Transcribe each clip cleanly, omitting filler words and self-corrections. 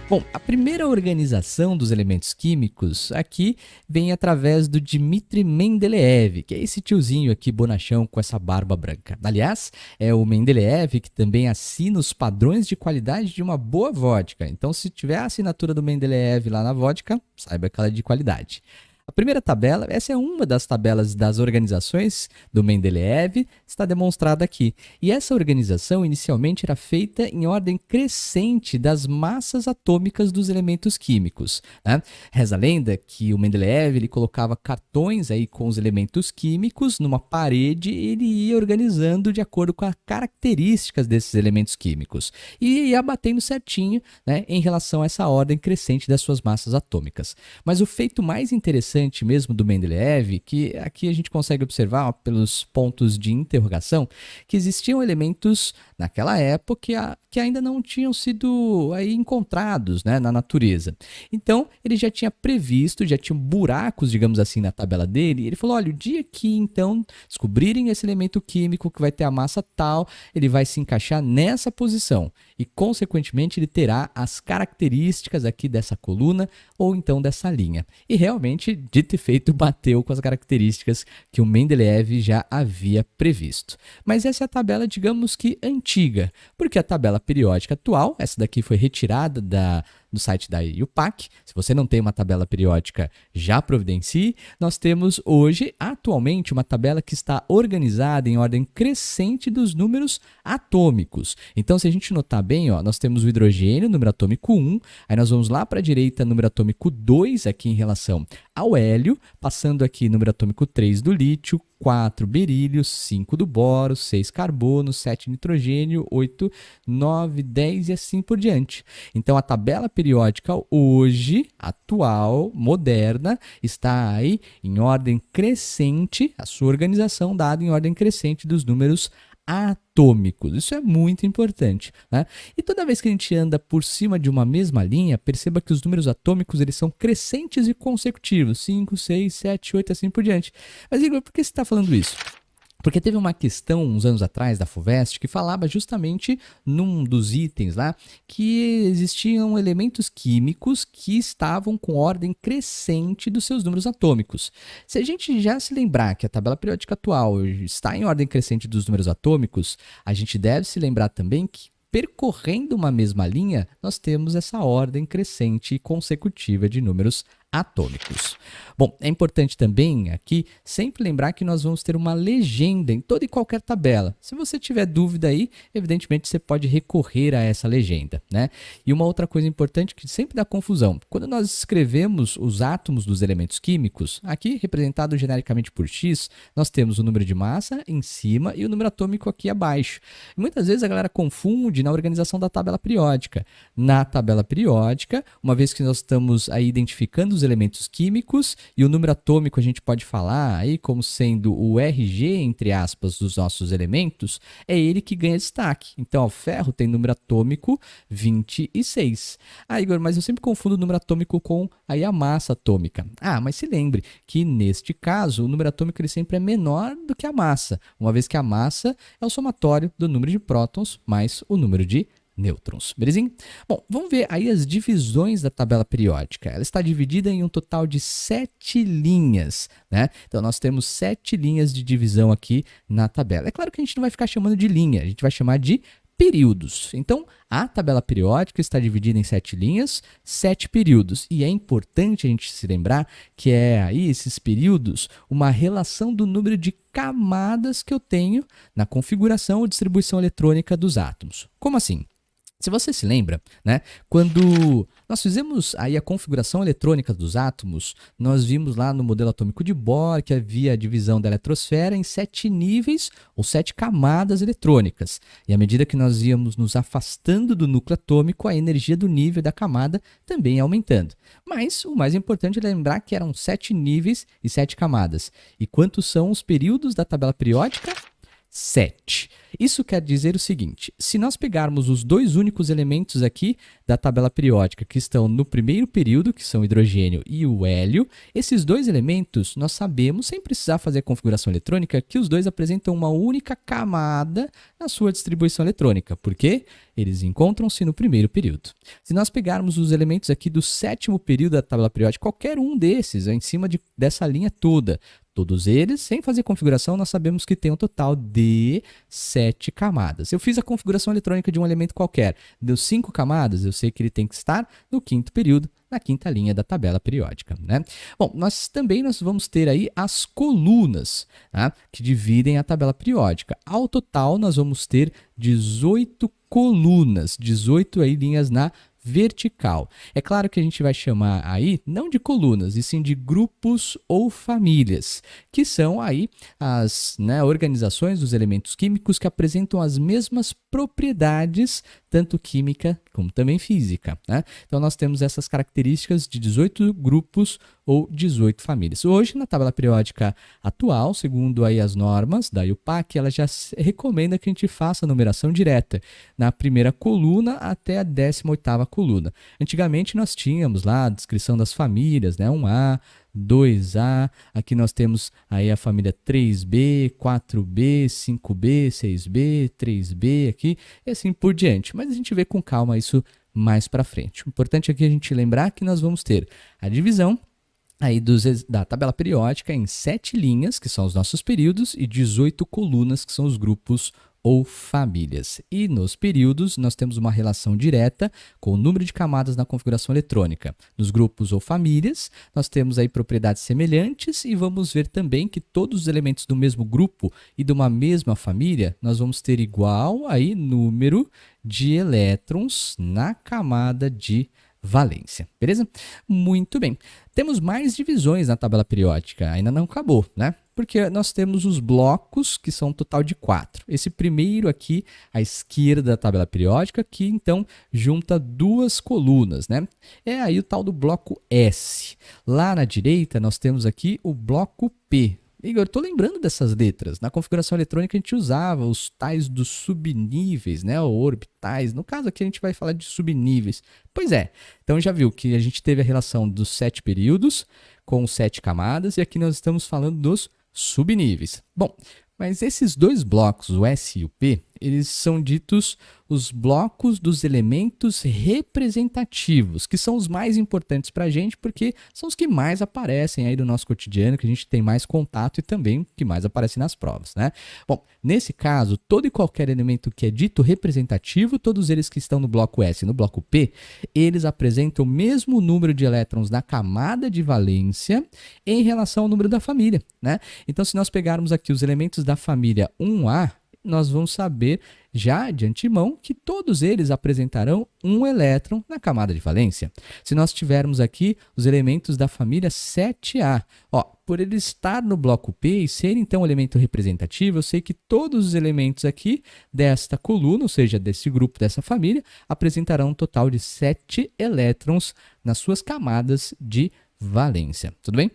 Bom, a primeira organização dos elementos químicos aqui vem através do Dmitri Mendeleev, que é esse tiozinho aqui bonachão com essa barba branca. Aliás, é o Mendeleev que também assina os padrões de qualidade de uma boa vodka. Então, se tiver a assinatura do Mendeleev lá na vodka, saiba que ela é de qualidade. A primeira tabela, essa é uma das tabelas das organizações do Mendeleev, está demonstrada aqui. E essa organização inicialmente era feita em ordem crescente das massas atômicas dos elementos químicos, né? Reza a lenda que o Mendeleev ele colocava cartões aí com os elementos químicos numa parede e ele ia organizando de acordo com as características desses elementos químicos. E ia batendo certinho, né, em relação a essa ordem crescente das suas massas atômicas. Mas o feito mais interessante mesmo do Mendeleev, que aqui a gente consegue observar ó, pelos pontos de interrogação, que existiam elementos naquela época que ainda não tinham sido aí encontrados, né, na natureza. Então, ele já tinha previsto, já tinha buracos, digamos assim, na tabela dele, e ele falou, olha, o dia que então descobrirem esse elemento químico que vai ter a massa tal, ele vai se encaixar nessa posição e, consequentemente, ele terá as características aqui dessa coluna ou então dessa linha. E realmente, dito e feito, bateu com as características que o Mendeleev já havia previsto. Mas essa é a tabela, digamos que antiga, porque a tabela periódica atual, essa daqui foi retirada do site da IUPAC. Se você não tem uma tabela periódica, já providencie. Nós temos hoje, atualmente, uma tabela que está organizada em ordem crescente dos números atômicos. Então, se a gente notar bem, ó, nós temos o hidrogênio, número atômico 1, aí nós vamos lá para a direita, número atômico 2, aqui em relação ao hélio, passando aqui número atômico 3 do lítio, 4 berílio, 5 do boro, 6 carbono, 7 nitrogênio, 8, 9, 10 e assim por diante. Então, a tabela periódica hoje, atual, moderna, está aí em ordem crescente, a sua organização dada em ordem crescente dos números atômicos. Isso é muito importante, né? E toda vez que a gente anda por cima de uma mesma linha, perceba que os números atômicos eles são crescentes e consecutivos, 5, 6, 7, 8, assim por diante. Mas Igor, por que você está falando isso? Porque teve uma questão uns anos atrás da FUVEST que falava justamente num dos itens lá que existiam elementos químicos que estavam com ordem crescente dos seus números atômicos. Se a gente já se lembrar que a tabela periódica atual está em ordem crescente dos números atômicos, a gente deve se lembrar também que percorrendo uma mesma linha, nós temos essa ordem crescente e consecutiva de números atômicos. Bom, é importante também aqui sempre lembrar que nós vamos ter uma legenda em toda e qualquer tabela. Se você tiver dúvida aí, evidentemente você pode recorrer a essa legenda, né? E uma outra coisa importante que sempre dá confusão, quando nós escrevemos os átomos dos elementos químicos, aqui representado genericamente por X, nós temos o número de massa em cima e o número atômico aqui abaixo. E muitas vezes a galera confunde na organização da tabela periódica. Na tabela periódica, uma vez que nós estamos aí identificando os elementos químicos e o número atômico a gente pode falar aí como sendo o RG, entre aspas, dos nossos elementos, é ele que ganha destaque. Então, o ferro tem número atômico 26. Ah, Igor, mas eu sempre confundo o número atômico com aí a massa atômica. Ah, mas se lembre que neste caso o número atômico ele sempre é menor do que a massa, uma vez que a massa é o somatório do número de prótons mais o número de nêutrons, belezinha? Bom, vamos ver aí as divisões da tabela periódica. Ela está dividida em um total de 7 linhas, né? Então, nós temos 7 linhas de divisão aqui na tabela. É claro que a gente não vai ficar chamando de linha, a gente vai chamar de períodos. Então, a tabela periódica está dividida em 7 linhas, 7 períodos. E é importante a gente se lembrar que é aí, esses períodos, uma relação do número de camadas que eu tenho na configuração ou distribuição eletrônica dos átomos. Como assim? Se você se lembra, né, quando nós fizemos aí a configuração eletrônica dos átomos, nós vimos lá no modelo atômico de Bohr que havia a divisão da eletrosfera em 7 níveis ou 7 camadas eletrônicas. E à medida que nós íamos nos afastando do núcleo atômico, a energia do nível da camada também ia aumentando. Mas o mais importante é lembrar que eram 7 níveis e 7 camadas. E quantos são os períodos da tabela periódica? 7. Isso quer dizer o seguinte: se nós pegarmos os dois únicos elementos aqui da tabela periódica que estão no primeiro período, que são o hidrogênio e o hélio, esses dois elementos nós sabemos, sem precisar fazer a configuração eletrônica, que os dois apresentam uma única camada na sua distribuição eletrônica. Por quê? Eles encontram-se no primeiro período. Se nós pegarmos os elementos aqui do sétimo período da tabela periódica, qualquer um desses, em cima dessa linha toda, todos eles, sem fazer configuração, nós sabemos que tem um total de 7 camadas. Eu fiz a configuração eletrônica de um elemento qualquer, deu 5 camadas, eu sei que ele tem que estar no quinto período, na quinta linha da tabela periódica, né? Bom, nós vamos ter aí as colunas, tá? Que dividem a tabela periódica. Ao total, nós vamos ter 18 colunas, 18 aí linhas na vertical. É claro que a gente vai chamar aí não de colunas, e sim de grupos ou famílias, que são aí as organizações dos elementos químicos que apresentam as mesmas propriedades, tanto química como também física, né? Então nós temos essas características de 18 grupos ou 18 famílias. Hoje, na tabela periódica atual, segundo aí as normas da IUPAC, ela já recomenda que a gente faça a numeração direta na primeira coluna até a 18ª coluna. Antigamente nós tínhamos lá a descrição das famílias, né? 1A, 2A, aqui nós temos aí a família 3B, 4B, 5B, 6B, 3B aqui, e assim por diante. Mas a gente vê com calma isso mais para frente. O importante aqui é a gente lembrar que nós vamos ter a divisão aí da tabela periódica em 7 linhas, que são os nossos períodos, e 18 colunas, que são os grupos ou famílias. E nos períodos, nós temos uma relação direta com o número de camadas na configuração eletrônica. Nos grupos ou famílias, nós temos aí propriedades semelhantes e vamos ver também que todos os elementos do mesmo grupo e de uma mesma família, nós vamos ter igual aí número de elétrons na camada de valência, beleza? Muito bem. Temos mais divisões na tabela periódica, ainda não acabou, né? Porque nós temos os blocos, que são um total de 4. Esse primeiro aqui, à esquerda da tabela periódica, que então junta duas colunas, né? É aí o tal do bloco S. Lá na direita, nós temos aqui o bloco P. Igor, estou lembrando dessas letras. Na configuração eletrônica a gente usava os tais dos subníveis, né? Ou orbitais. No caso aqui a gente vai falar de subníveis. Pois é. Então já viu que a gente teve a relação dos 7 períodos com 7 camadas e aqui nós estamos falando dos subníveis. Bom, mas esses dois blocos, o S e o P, eles são ditos os blocos dos elementos representativos, que são os mais importantes para a gente, porque são os que mais aparecem aí no nosso cotidiano, que a gente tem mais contato e também que mais aparecem nas provas, né? Bom, nesse caso, todo e qualquer elemento que é dito representativo, todos eles que estão no bloco S e no bloco P, eles apresentam o mesmo número de elétrons na camada de valência em relação ao número da família, né? Então, se nós pegarmos aqui os elementos da família 1A, nós vamos saber já de antemão que todos eles apresentarão um elétron na camada de valência. Se nós tivermos aqui os elementos da família 7A, por ele estar no bloco P e ser então um elemento representativo, eu sei que todos os elementos aqui desta coluna, ou seja, desse grupo, dessa família, apresentarão um total de 7 elétrons nas suas camadas de valência. Tudo bem?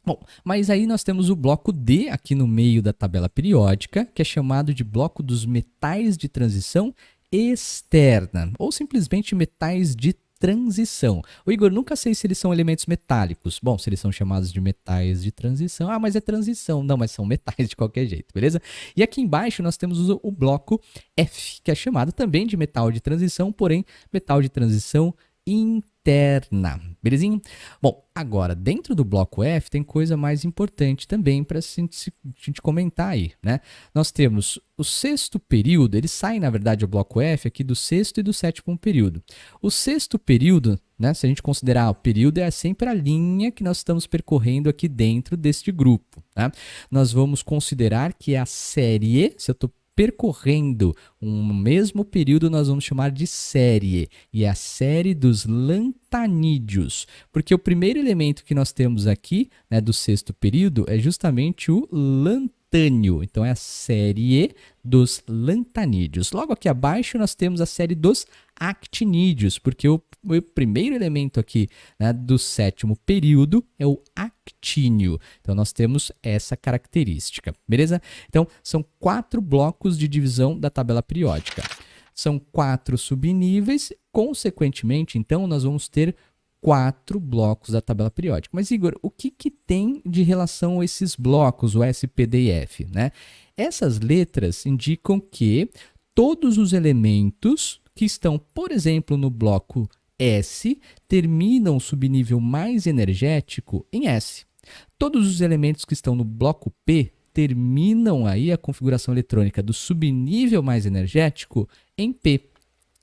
Bom, mas aí nós temos o bloco D aqui no meio da tabela periódica, que é chamado de bloco dos metais de transição externa, ou simplesmente metais de transição. O Igor, nunca sei se eles são elementos metálicos. Bom, se eles são chamados de metais de transição, mas é transição. Não, mas são metais de qualquer jeito, beleza? E aqui embaixo nós temos o bloco F, que é chamado também de metal de transição, porém metal de transição interna, belezinha? Bom, agora, dentro do bloco F tem coisa mais importante também para a gente comentar aí, né? Nós temos o sexto período, ele sai, na verdade, o bloco F aqui do sexto e do sétimo período. O sexto período, né, se a gente considerar o período, é sempre a linha que nós estamos percorrendo aqui dentro deste grupo, tá? Nós vamos considerar que é a série, se eu estou percorrendo um mesmo período, nós vamos chamar de série, e é a série dos lantanídeos, porque o primeiro elemento que nós temos aqui, né, do sexto período, é justamente o lantânio. lantânio. Então é a série E dos lantanídeos. Logo aqui abaixo nós temos a série dos actinídeos, porque o primeiro elemento aqui, né, do sétimo período é o actínio. Então nós temos essa característica, beleza? Então são 4 blocos de divisão da tabela periódica. São 4 subníveis, consequentemente, então nós vamos ter 4 blocos da tabela periódica. Mas, Igor, o que tem de relação a esses blocos, o S, P, D e F, né? Essas letras indicam que todos os elementos que estão, por exemplo, no bloco S, terminam o subnível mais energético em S. Todos os elementos que estão no bloco P terminam aí a configuração eletrônica do subnível mais energético em P.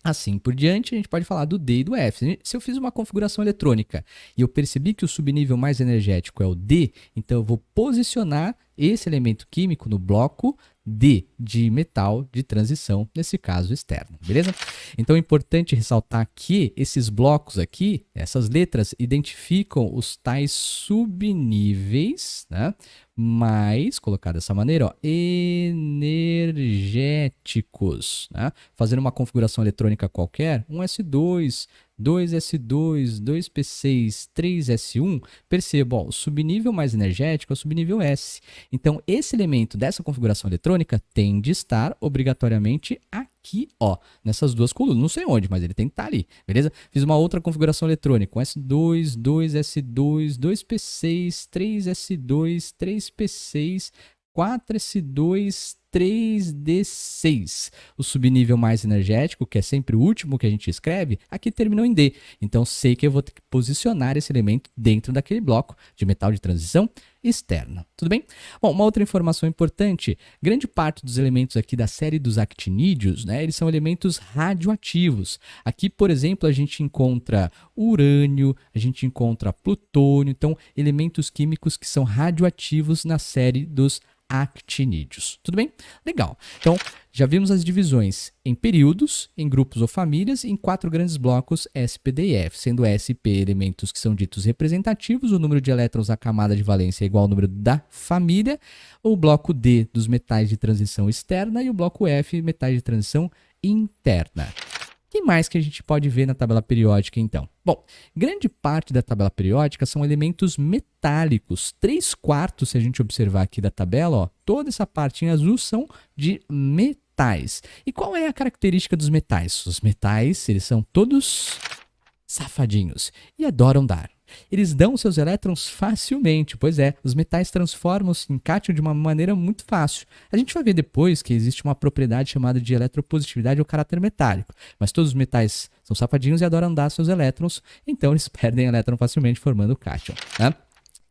Assim por diante, a gente pode falar do D e do F. Se eu fiz uma configuração eletrônica e eu percebi que o subnível mais energético é o D, então eu vou posicionar esse elemento químico no bloco D, de metal de transição, nesse caso externo, beleza? Então é importante ressaltar que esses blocos aqui, essas letras, identificam os tais subníveis, né? Mais, colocado dessa maneira, ó, energéticos, né? Fazendo uma configuração eletrônica qualquer, um S2, 2S2, 2P6, 3S1, perceba, ó, o subnível mais energético é o subnível S. Então, esse elemento dessa configuração eletrônica tem de estar obrigatoriamente aqui, ó, nessas duas colunas. Não sei onde, mas ele tem que estar ali, beleza? Fiz uma outra configuração eletrônica, um S2, 2S2, 2P6, 3S2, 3P6, 4S2, 3D6. O subnível mais energético, que é sempre o último que a gente escreve, aqui terminou em D. Então, sei que eu vou ter que posicionar esse elemento dentro daquele bloco de metal de transição externa. Tudo bem? Bom, uma outra informação importante, grande parte dos elementos aqui da série dos actinídeos, né, eles são elementos radioativos. Aqui, por exemplo, a gente encontra urânio, a gente encontra plutônio, então elementos químicos que são radioativos na série dos actinídeos. Tudo bem? Legal. Então, já vimos as divisões em períodos, em grupos ou famílias, em 4 grandes blocos S, P, D e F, sendo S e P elementos que são ditos representativos, o número de elétrons da camada de valência é igual ao número da família, o bloco D dos metais de transição externa e o bloco F, metais de transição interna. O que mais que a gente pode ver na tabela periódica, então? Bom, grande parte da tabela periódica são elementos metálicos. 3/4, se a gente observar aqui da tabela, ó, toda essa parte em azul são de metais. E qual é a característica dos metais? Os metais, eles são todos safadinhos e adoram dar. Eles dão seus elétrons facilmente, pois é, os metais transformam-se em cátion de uma maneira muito fácil. A gente vai ver depois que existe uma propriedade chamada de eletropositividade ou caráter metálico, mas todos os metais são safadinhos e adoram dar seus elétrons, então eles perdem elétron facilmente formando cátion, né?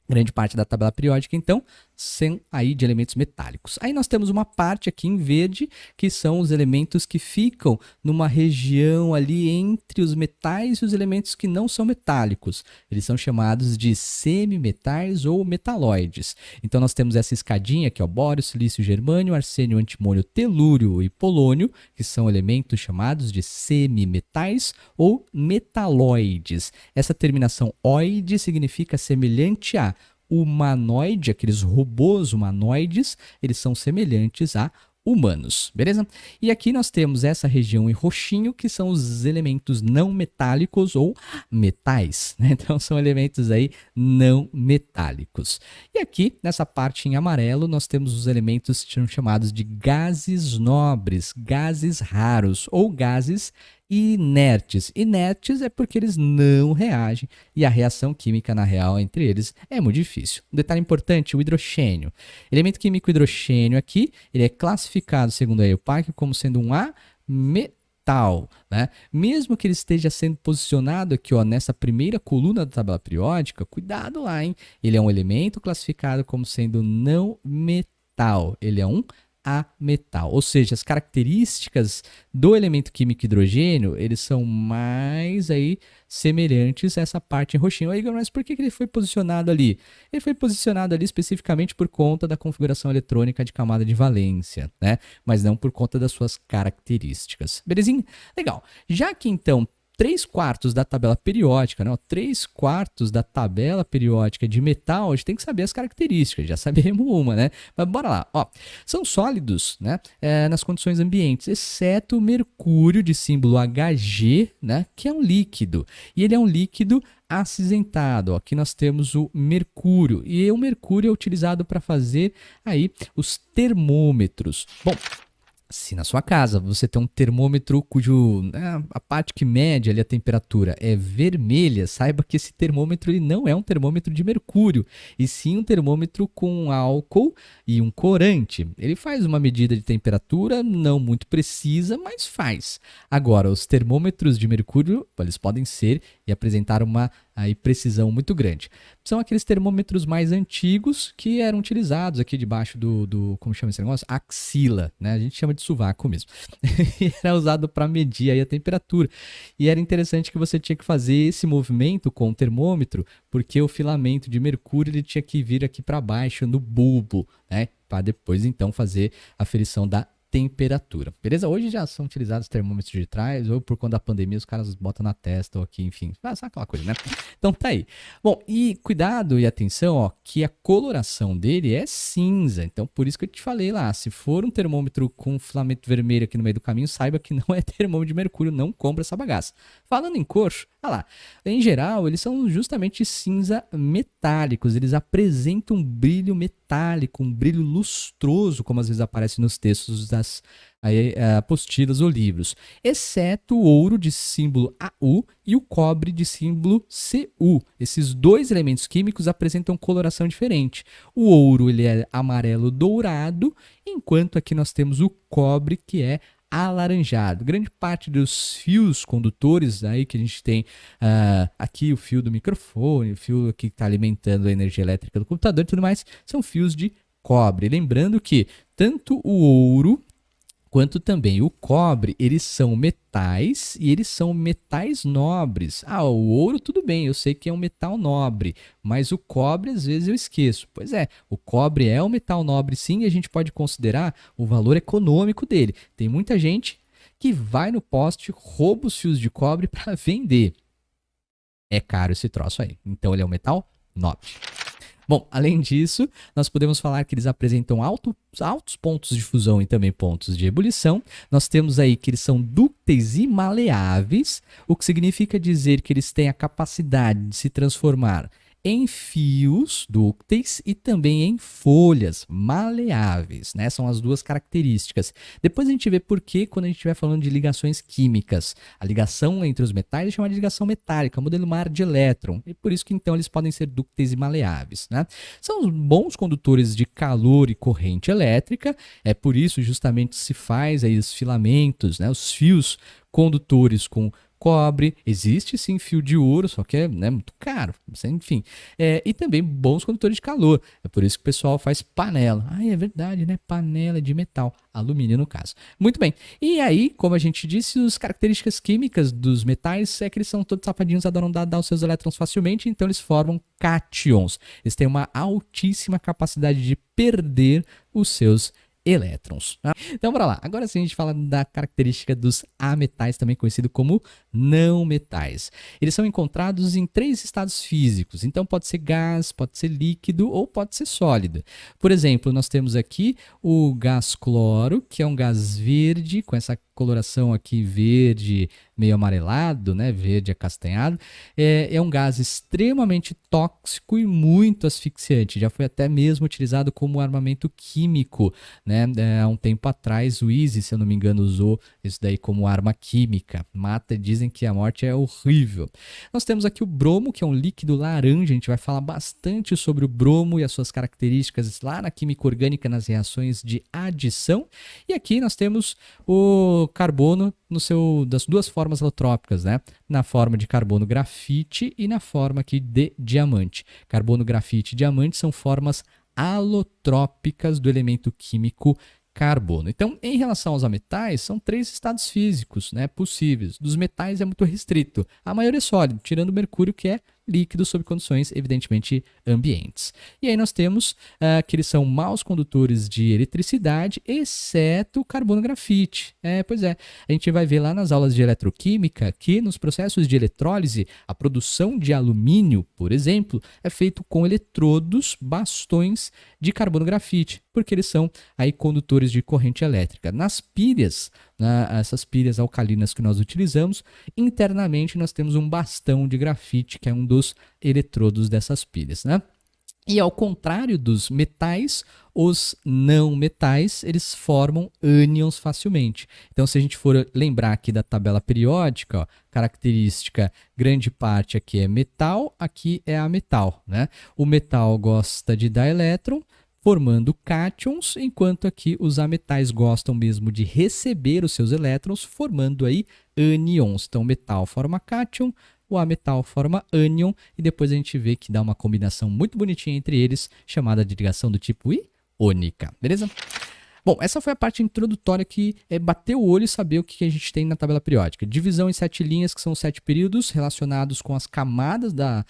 Grande parte da tabela periódica, então, são aí de elementos metálicos. Aí nós temos uma parte aqui em verde, que são os elementos que ficam numa região ali entre os metais e os elementos que não são metálicos. Eles são chamados de semimetais ou metalóides. Então nós temos essa escadinha aqui, ó, bório, silício, germânio, arsênio, antimônio, telúrio e polônio, que são elementos chamados de semimetais ou metalóides. Essa terminação oide significa semelhante a humanoide, aqueles robôs humanoides, eles são semelhantes a humanos, beleza? E aqui nós temos essa região em roxinho, que são os elementos não metálicos ou metais, né? Então são elementos aí não metálicos. E aqui, nessa parte em amarelo, nós temos os elementos que são chamados de gases nobres, gases raros ou gases inertes. Inertes é porque eles não reagem e a reação química, na real, entre eles é muito difícil. Um detalhe importante, o hidrogênio. Elemento químico hidrogênio aqui, ele é classificado, segundo a EUPAC, como sendo um metal, né? Mesmo que ele esteja sendo posicionado aqui, ó, nessa primeira coluna da tabela periódica, cuidado lá, hein? Ele é um elemento classificado como sendo não metal. Ele é um ametal, ou seja, as características do elemento químico hidrogênio, eles são mais aí semelhantes a essa parte em roxinho. Aí, mas por que ele foi posicionado ali? Ele foi posicionado ali especificamente por conta da configuração eletrônica de camada de valência, né? Mas não por conta das suas características. Belezinha? Legal. Já que então 3/4 da tabela periódica, né? 3/4 da tabela periódica de metal, a gente tem que saber as características, já sabemos uma, né? Mas bora lá, ó. São sólidos, né? Nas condições ambientes, exceto o mercúrio de símbolo Hg, né? Que é um líquido. E ele é um líquido acinzentado. Ó. Aqui nós temos o mercúrio. E o mercúrio é utilizado para fazer aí os termômetros. Bom, se na sua casa você tem um termômetro cujo a parte que mede ali a temperatura é vermelha, saiba que esse termômetro ele não é um termômetro de mercúrio, e sim um termômetro com álcool e um corante. Ele faz uma medida de temperatura não muito precisa, mas faz. Agora, os termômetros de mercúrio, eles podem ser e apresentar uma aí, precisão muito grande. São aqueles termômetros mais antigos que eram utilizados aqui debaixo como chama esse negócio? Axila, né? A gente chama de sovaco mesmo. Era usado para medir aí a temperatura. E era interessante que você tinha que fazer esse movimento com o termômetro, porque o filamento de mercúrio ele tinha que vir aqui para baixo no bulbo, né? Para depois então fazer a aferição da temperatura, beleza? Hoje já são utilizados termômetros digitais, ou por conta da pandemia os caras botam na testa ou aqui, enfim, sabe aquela coisa, né? Então tá aí. Bom, e cuidado e atenção, ó, que a coloração dele é cinza, então por isso que eu te falei lá, se for um termômetro com filamento vermelho aqui no meio do caminho, saiba que não é termômetro de mercúrio, não compra essa bagaça. Falando em cor, olha lá, em geral eles são justamente cinza metálicos, eles apresentam um brilho metálico, um brilho lustroso, como às vezes aparece nos textos das apostilas ou livros, exceto o ouro de símbolo AU e o cobre de símbolo CU. Esses dois elementos químicos apresentam coloração diferente. O ouro ele é amarelo dourado, enquanto aqui nós temos o cobre que é alaranjado. Grande parte dos fios condutores aí que a gente tem aqui, o fio do microfone, o fio que está alimentando a energia elétrica do computador e tudo mais, são fios de cobre. Lembrando que tanto o ouro quanto também o cobre, eles são metais e eles são metais nobres. Ah, o ouro tudo bem, eu sei que é um metal nobre, mas o cobre às vezes eu esqueço. Pois é, o cobre é um metal nobre sim e a gente pode considerar o valor econômico dele. Tem muita gente que vai no poste, rouba os fios de cobre para vender. É caro esse troço aí. Então ele é um metal nobre. Bom, além disso, nós podemos falar que eles apresentam altos pontos de fusão e também pontos de ebulição. Nós temos aí que eles são dúcteis e maleáveis, o que significa dizer que eles têm a capacidade de se transformar em fios dúcteis e também em folhas maleáveis, né? São as duas características. Depois a gente vê por que quando a gente estiver falando de ligações químicas. A ligação entre os metais é chamada de ligação metálica, modelo mar de elétron, e por isso que então eles podem ser dúcteis e maleáveis, né? São bons condutores de calor e corrente elétrica, é por isso justamente se faz aí os filamentos, né? Os fios condutores com cobre, existe sim fio de ouro, só que é muito caro, enfim. E também bons condutores de calor, é por isso que o pessoal faz panela. Ah, é verdade, né? Panela de metal, alumínio no caso. Muito bem, e aí, como a gente disse, as características químicas dos metais é que eles são todos safadinhos, adoram dar os seus elétrons facilmente, então eles formam cátions. Eles têm uma altíssima capacidade de perder os seus elétrons. Tá? Então, bora lá. Agora sim a gente fala da característica dos ametais, também conhecido como não metais. Eles são encontrados em 3 estados físicos. Então, pode ser gás, pode ser líquido ou pode ser sólido. Por exemplo, nós temos aqui o gás cloro, que é um gás verde, com essa coloração aqui verde meio amarelado, né, verde acastanhado, é um gás extremamente tóxico e muito asfixiante, já foi até mesmo utilizado como armamento químico, né, há um tempo atrás o ISIS, se eu não me engano, usou isso daí como arma química, mata, dizem que a morte é horrível. Nós temos aqui o bromo, que é um líquido laranja, a gente vai falar bastante sobre o bromo e as suas características lá na química orgânica, nas reações de adição, e aqui nós temos o carbono das duas formas alotrópicas, né? Na forma de carbono grafite e na forma aqui de diamante. Carbono grafite e diamante são formas alotrópicas do elemento químico carbono. Então, em relação aos metais, são 3 estados físicos, né, possíveis. Dos metais é muito restrito. A maioria é sólido, tirando o mercúrio, que é líquidos sob condições evidentemente ambientes. E aí nós temos que eles são maus condutores de eletricidade, exceto o carbono grafite. Pois é, a gente vai ver lá nas aulas de eletroquímica que nos processos de eletrólise, a produção de alumínio, por exemplo, é feito com eletrodos, bastões de carbono grafite, porque eles são aí condutores de corrente elétrica. Nas pilhas, essas pilhas alcalinas que nós utilizamos, internamente nós temos um bastão de grafite, que é um dos eletrodos dessas pilhas, né? E ao contrário dos metais, os não metais, eles formam ânions facilmente. Então, se a gente for lembrar aqui da tabela periódica, ó, característica, grande parte aqui é metal, aqui é ametal, né? O metal gosta de dar elétron, formando cátions, enquanto aqui os ametais gostam mesmo de receber os seus elétrons, formando aí ânions. Então, metal forma cátion, o ametal forma ânion, e depois a gente vê que dá uma combinação muito bonitinha entre eles, chamada de ligação do tipo iônica, beleza? Bom, essa foi a parte introdutória que é bater o olho e saber o que a gente tem na tabela periódica. Divisão em 7 linhas, que são 7 períodos relacionados com as camadas da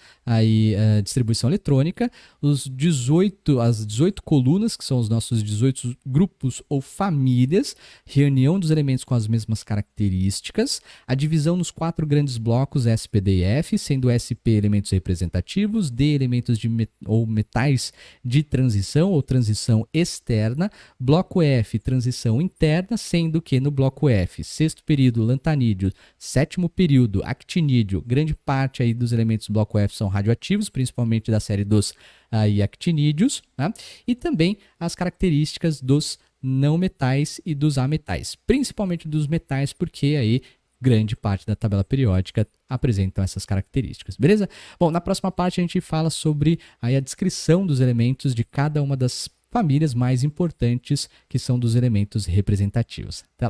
distribuição eletrônica. As 18 colunas, que são os nossos 18 grupos ou famílias. Reunião dos elementos com as mesmas características. A divisão nos 4 grandes blocos SP, D e F, sendo SP elementos representativos, D elementos ou metais de transição ou transição externa. Bloco F, transição interna, sendo que no bloco F, sexto período, lantanídeo, sétimo período, actinídeo, grande parte aí dos elementos do bloco F são radioativos, principalmente da série dos actinídeos, tá? E também as características dos não metais e dos ametais, principalmente dos metais, porque aí grande parte da tabela periódica apresentam essas características, beleza? Bom, na próxima parte a gente fala sobre aí a descrição dos elementos de cada uma das famílias mais importantes, que são dos elementos representativos. Até lá!